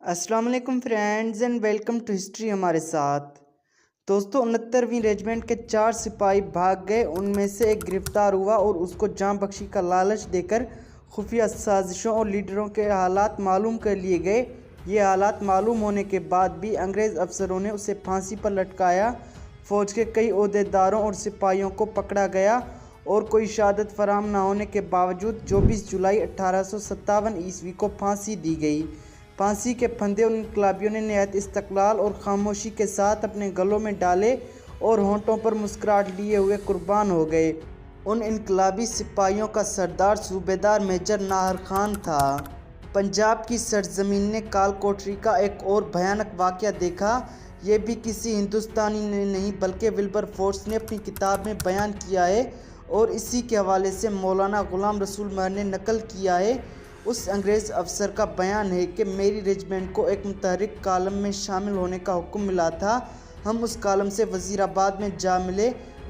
अस्सलाम वालेकुम friends and welcome to history हमारे साथ। दोस्तों 69वीं रेजिमेंट के 4 सिपाही भाग गए। उनमें से एक गिरफ्तार हुआ और उसको जान बख्शी का लालच देकर खुफिया साजिशों और लीडरों के हालात मालूम कर लिए गए। ये हालात मालूम होने के बाद भी अंग्रेज़ अफसरों ने उसे फांसी पर लटकाया। फ़ौज के कई ओहदेदारों और सिपाहियों को पकड़ा गया और कोई शहादत फराहम न होने के बावजूद 24 जुलाई 1857 ईस्वी को फांसी दी गई। फांसी के फंदे उन इनकलाबियों ने नहायत इस्तक़लाल और खामोशी के साथ अपने गलों में डाले और होंठों पर मुस्कुराहट लिए हुए कुर्बान हो गए। उन इनकलाबी सिपाहियों का सरदार सूबेदार मेजर नाहर खान था। पंजाब की सरजमीन ने काल कोठरी का एक और भयानक वाक़या देखा। ये भी किसी हिंदुस्तानी ने नहीं बल्कि विल्बर फोर्स ने अपनी किताब में बयान किया है और इसी के हवाले से मौलाना ग़ुलाम रसूल महर ने नकल किया है। उस अंग्रेज़ अफसर का बयान है कि मेरी रेजिमेंट को एक मुतहरिक कालम में शामिल होने का हुक्म मिला था। हम उस कालम से वज़ीराबाद में जा मिले।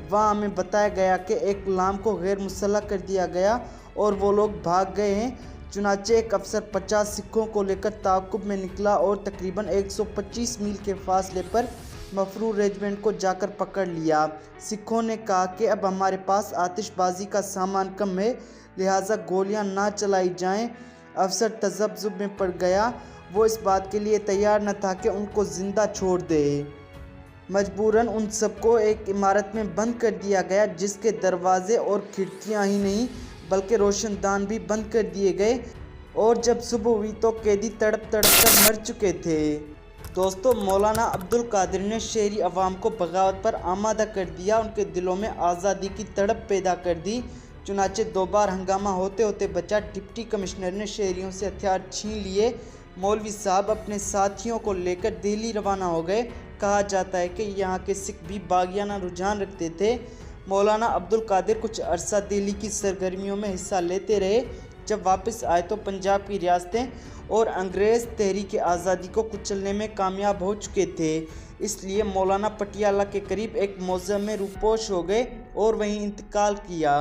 वहाँ हमें बताया गया कि एक गुलाम को गैर मुसल्लह कर दिया गया और वो लोग भाग गए हैं। चुनाचे एक अफसर 50 सिखों को लेकर ताक़ुब में निकला और तकरीबन 125 मील के फासले पर मफरूर रेजिमेंट को जाकर पकड़ लिया। सिखों ने कहा कि अब हमारे पास आतिशबाजी का सामान कम है, लिहाजा गोलियां ना चलाई जाएं। अफसर तज़ब्ज़ुब में पड़ गया। वो इस बात के लिए तैयार न था कि उनको ज़िंदा छोड़ दे। मजबूरन उन सबको एक इमारत में बंद कर दिया गया, जिसके दरवाजे और खिड़कियां ही नहीं बल्कि रोशनदान भी बंद कर दिए गए। और जब सुबह हुई तो कैदी तड़प तड़प कर मर चुके थे। दोस्तों मौलाना अब्दुल कादिर ने शहरी अवाम को बगावत पर आमादा कर दिया। उनके दिलों में आज़ादी की तड़प पैदा कर दी। चुनाचे 2 बार हंगामा होते होते बचा। डिप्टी कमिश्नर ने शहरियों से हथियार छीन लिए। मौलवी साहब अपने साथियों को लेकर दिल्ली रवाना हो गए। कहा जाता है कि यहाँ के सिख भी बागियाना रुझान रखते थे। मौलाना अब्दुल कादिर कुछ अरसा दिल्ली की सरगर्मियों में हिस्सा लेते रहे। जब वापस आए तो पंजाब की रियासतें और अंग्रेज़ तहरीक आज़ादी को कुचलने में कामयाब हो चुके थे। इसलिए मौलाना पटियाला के करीब एक मौज़म में रूपोश हो गए और वहीं इंतकाल किया।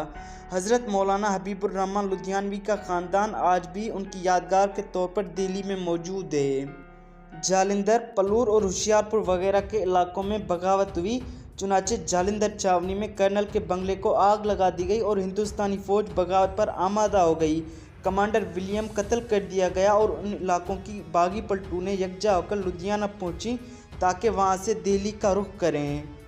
हज़रत मौलाना हबीबुर रहमान लुधियानवी का ख़ानदान आज भी उनकी यादगार के तौर पर दिल्ली में मौजूद है। जालंधर, पलूर और होशियारपुर वगैरह के इलाकों में बगावत हुई। चुनाचे जालंधर छावनी में कर्नल के बंगले को आग लगा दी गई और हिंदुस्तानी फ़ौज बगावत पर आमादा हो गई। कमांडर विलियम कत्ल कर दिया गया और उन इलाकों की बागी पलटूनें यकजा होकर लुधियाना पहुंची ताकि वहां से दिल्ली का रुख करें।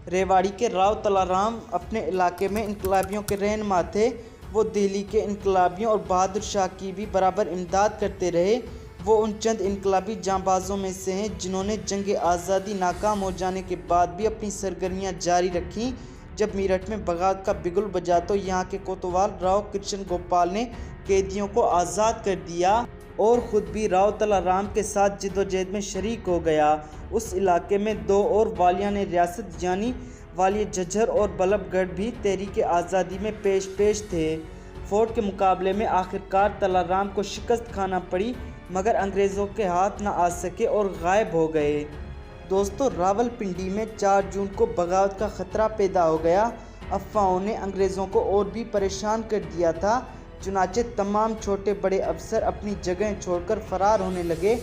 रेवाड़ी के राव तलाराम अपने इलाके में इनकलाबियों के रहनुमा थे। वो दिल्ली के इनकलाबियों और बहादुर शाह की भी बराबर इमदाद करते रहे। वो उन चंद इनकलाबी जांबाजों में से हैं जिन्होंने जंग आज़ादी नाकाम हो जाने के बाद भी अपनी सरगर्मियां जारी रखीं। जब मेरठ में बगावत का बिगुल बजा तो यहाँ के कोतवाल राव कृष्ण गोपाल ने कैदियों को आज़ाद कर दिया और ख़ुद भी राव तलाराम के साथ जिद्दोजहद में शरीक हो गया। उस इलाके में 2 और वालियान रियासत यानी वालिय झज्जर और बल्लभगढ़ भी तहरीक आज़ादी में पेश थे। फोर्ट के मुकाबले में आखिरकार तलाराम को शिकस्त खाना पड़ी, मगर अंग्रेज़ों के हाथ न आ सके और गायब हो गए। दोस्तों रावलपिंडी में 4 जून को बगावत का ख़तरा पैदा हो गया। अफवाहों ने अंग्रेज़ों को और भी परेशान कर दिया था। चुनाचे तमाम छोटे बड़े अफसर अपनी जगह छोड़कर फरार होने लगे।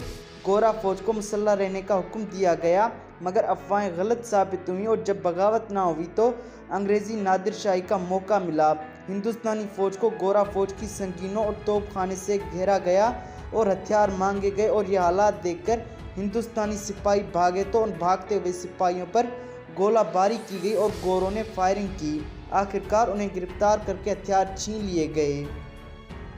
गोरा फौज को मुसल्लह रहने का हुक्म दिया गया, मगर अफवाहें गलत साबित हुई और जब बगावत ना हुई तो अंग्रेज़ी नादिरशाही का मौका मिला। हिंदुस्तानी फ़ौज को गोरा फौज की संगीनों और तोपखाने से घेरा गया और हथियार मांगे गए और ये हालात देखकर हिंदुस्तानी सिपाही भागे तो उन भागते हुए सिपाहियों पर गोलाबारी की गई और गोरों ने फायरिंग की। आखिरकार उन्हें गिरफ्तार करके हथियार छीन लिए गए।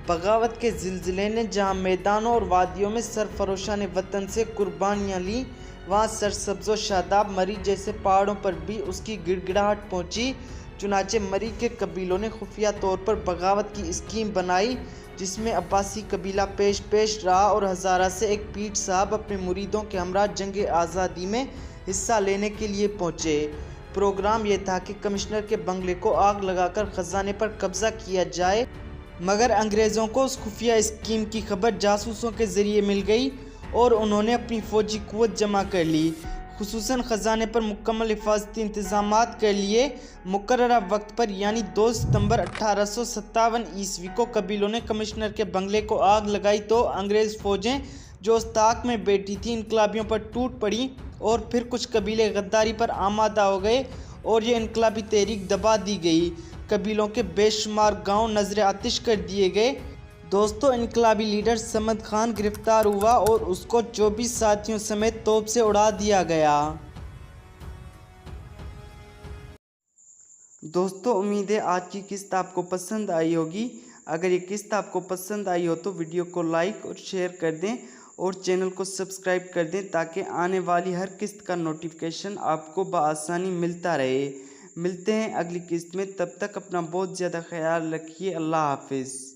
बगावत के ज़िलज़िले ने जहां मैदानों और वादियों में सरफरोशान वतन से कुर्बानियां ली, वहां सरसब्ज़ो शादाब मरी जैसे पहाड़ों पर भी उसकी गिड़गिड़ाहट पहुंची। चुनाचे मरी के कबीलों ने खुफिया तौर पर बगावत की स्कीम बनाई, जिसमें अब्बासी कबीला पेश रहा और हज़ारा से एक पीर साहब अपने मुरीदों के हमरा जंग आज़ादी में हिस्सा लेने के लिए पहुँचे। प्रोग्राम यह था कि कमिश्नर के बंगले को आग लगाकर ख़जाने पर कब्ज़ा किया जाए, मगर अंग्रेज़ों को उस खुफिया स्कीम की खबर जासूसों के ज़रिए मिल गई और उन्होंने अपनी फ़ौजी कुव्वत जमा कर ली। खुसूसन ख़जाने पर मुकम्मल हिफाजती इंतज़ामात कर लिए। मुकर्ररा वक्त पर यानी 2 सितंबर 1857 ईस्वी को कबीलों ने कमिश्नर के बंगले को आग लगाई तो अंग्रेज़ फ़ौजें जो उस ताक में बैठी थी इनकलाबियों पर टूट पड़ी और फिर कुछ कबीले गद्दारी पर आमादा हो गए और ये इनकलाबी तहरीक दबा दी गई। कबीलों के बेशुमार गांव नजर आतिश कर दिए गए। दोस्तों, इनकलाबी लीडर समद खान गिरफ्तार हुआ और उसको 24 साथियों समेत तोप से उड़ा दिया गया। दोस्तों, उम्मीद है आज की किस्त आपको पसंद आई होगी। अगर ये किस्त आपको पसंद आई हो तो वीडियो को लाइक और शेयर कर दें और चैनल को सब्सक्राइब कर दें ताकि आने वाली हर किस्त का नोटिफिकेशन आपको बआसानी मिलता रहे। मिलते हैं अगली किस्त में, तब तक अपना बहुत ज़्यादा ख्याल रखिए। अल्लाह हाफिज़।